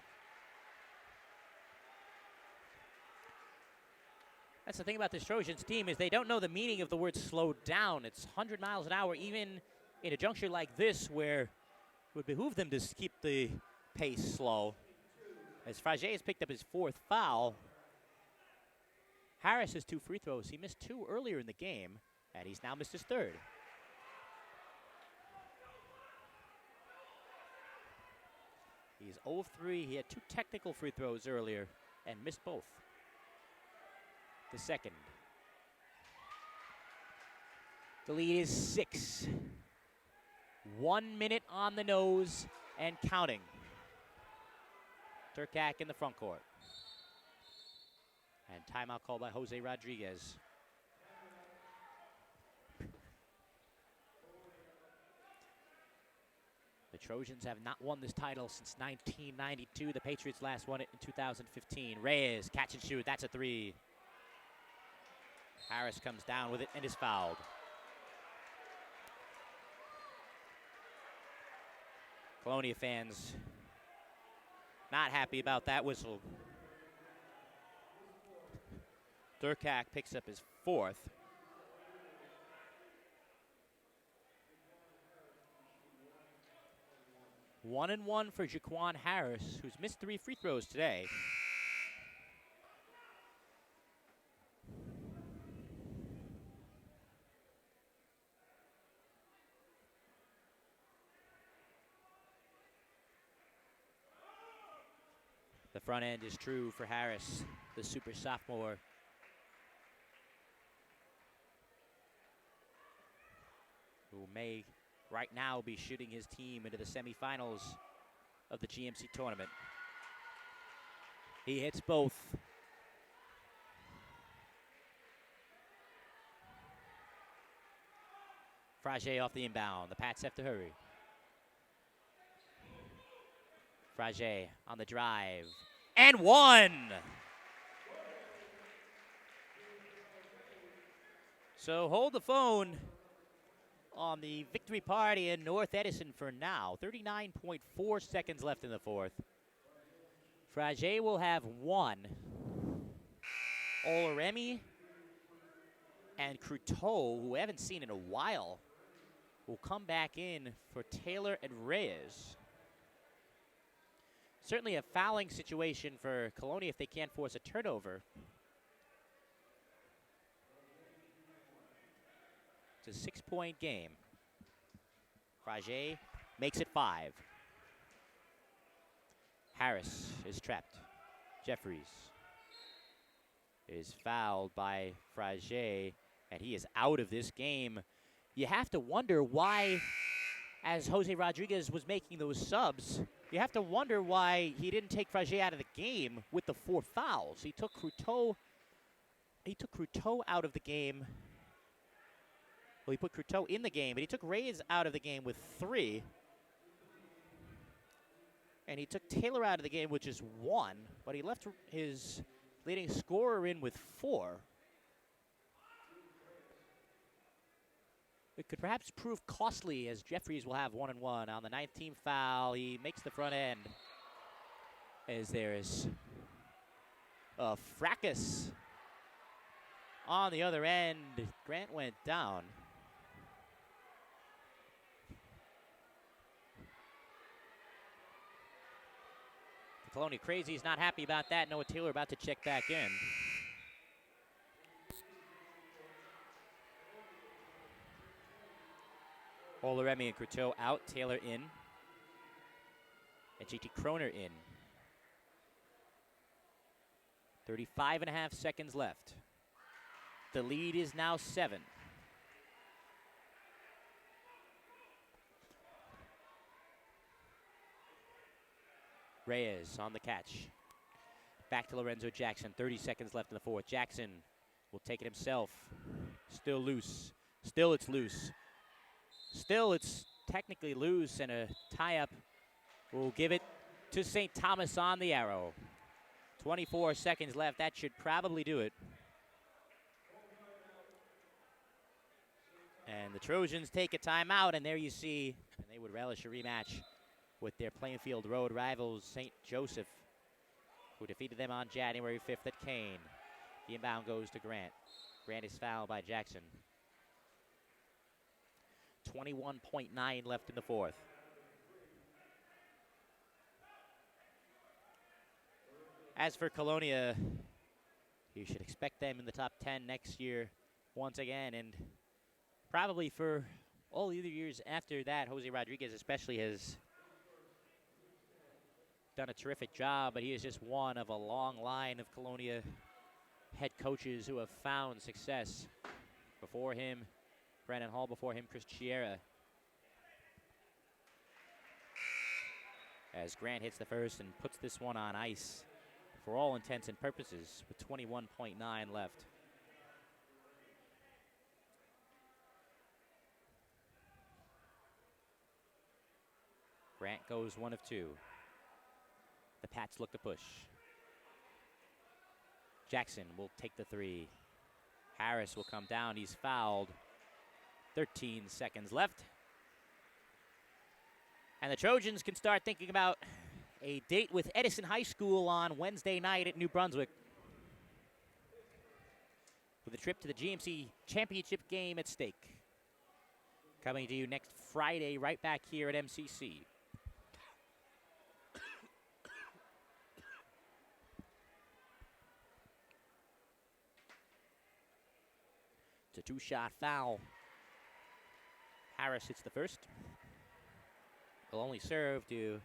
That's the thing about this Trojans team is they don't know the meaning of the word slowed down. It's 100 miles an hour even in a juncture like this where it would behoove them to keep the pace slow. As Frage has picked up his 4th foul. Harris has 2 free throws. He missed 2 earlier in the game, and he's now missed his 3rd. He's 0 of 3. He had 2 technical free throws earlier and missed both. The second. The lead is 6. 1 minute on the nose and counting. Durkak in the front court. And timeout called by Jose Rodriguez. The Trojans have not won this title since 1992. The Patriots last won it in 2015. Reyes, catch and shoot. That's a 3. Harris comes down with it and is fouled. Colonia fans not happy about that whistle. Durkak picks up his 4th. One and one for Jaquan Harris, who's missed 3 free throws today. The front end is true for Harris, the super sophomore. Who may right now be shooting his team into the semifinals of the GMC tournament. He hits both. Frage off the inbound. The Pats have to hurry. Frage on the drive. And one! So hold the phone on the victory party in North Edison for now. 39.4 seconds left in the fourth. Frage will have one. Oloremi and Cruteau, who we haven't seen in a while, will come back in for Taylor and Reyes. Certainly a fouling situation for Colonia if they can't force a turnover. It's a 6-point game. Frage makes it 5. Harris is trapped. Jeffries is fouled by Frage, and he is out of this game. You have to wonder why, as Jose Rodriguez was making those subs, you have to wonder why he didn't take Frage out of the game with the 4 fouls. He took Cruteau out of the game. Well, he put Cruteau in the game, but he took Reyes out of the game with 3. And he took Taylor out of the game with just 1, but he left his leading scorer in with 4. It could perhaps prove costly, as Jeffries will have 1-1 on the 19th foul. He makes the front end as there is a fracas on the other end. Grant went down. The Colonia Crazy is not happy about that. Noah Taylor about to check back in. Oloremi and Cruteau out, Taylor in, and JT Kroner in. 35.5 seconds left. The lead is now 7. Reyes on the catch. Back to Lorenzo Jackson, 30 seconds left in the fourth. Jackson will take it himself. Still loose. Still it's loose. Still, it's technically loose, and a tie-up will give it to St. Thomas on the arrow. 24 seconds left. That should probably do it. And the Trojans take a timeout, and there you see, and they would relish a rematch with their Plainfield Road rivals, St. Joseph, who defeated them on January 5th at Kane. The inbound goes to Grant. Grant is fouled by Jackson. 21.9 left in the fourth. As for Colonia, you should expect them in the top 10 next year once again, and probably for all the other years after that. Jose Rodriguez especially has done a terrific job, but he is just one of a long line of Colonia head coaches who have found success. Before him, Brandon Hall. Before him, Chris Chiera. As Grant hits the first and puts this one on ice for all intents and purposes with 21.9 left. Grant goes 1 of 2. The Pats look to push. Jackson will take the 3. Harris will come down. He's fouled. 13 seconds left. And the Trojans can start thinking about a date with Edison High School on Wednesday night at New Brunswick, with a trip to the GMC Championship game at stake. Coming to you next Friday, right back here at MCC. It's a 2-shot foul. Harris hits the first. Will only serve to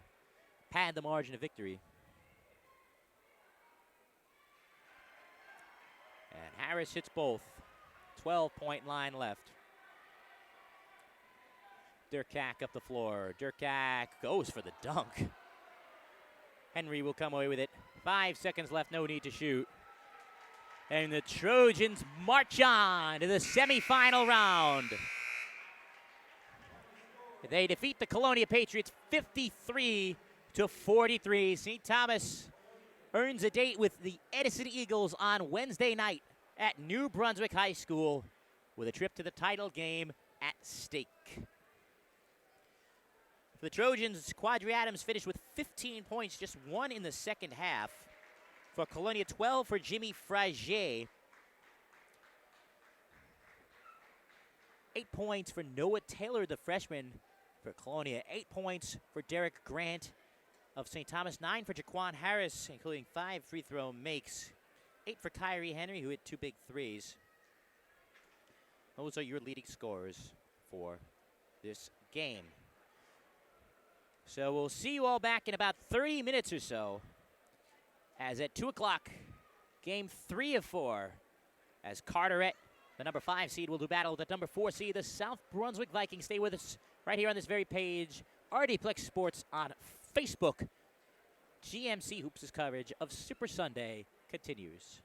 pad the margin of victory. And Harris hits both. 12-point line left. Durkak up the floor. Durkak goes for the dunk. Henry will come away with it. 5 seconds left, no need to shoot. And the Trojans march on to the semifinal round. They defeat the Colonia Patriots 53-43. St. Thomas earns a date with the Edison Eagles on Wednesday night at New Brunswick High School with a trip to the title game at stake. For the Trojans, Quadri Adams finished with 15 points, just 1 in the second half. For Colonia, 12 for Jimmy Fragier. 8 points for Noah Taylor, the freshman for Colonia. 8 points for Derek Grant of St. Thomas. 9 for Jaquan Harris, including 5 free throw makes. 8 for Kyrie Henry, who hit 2 big threes. Those are your leading scorers for this game. So we'll see you all back in about 30 minutes or so, as at 2 o'clock, game 3 of 4, as Carteret, the number 5 seed, will do battle with the number 4 seed, the South Brunswick Vikings. Stay with us right here on this very page. RDPlex Sports on Facebook. GMC Hoops' coverage of Super Sunday continues.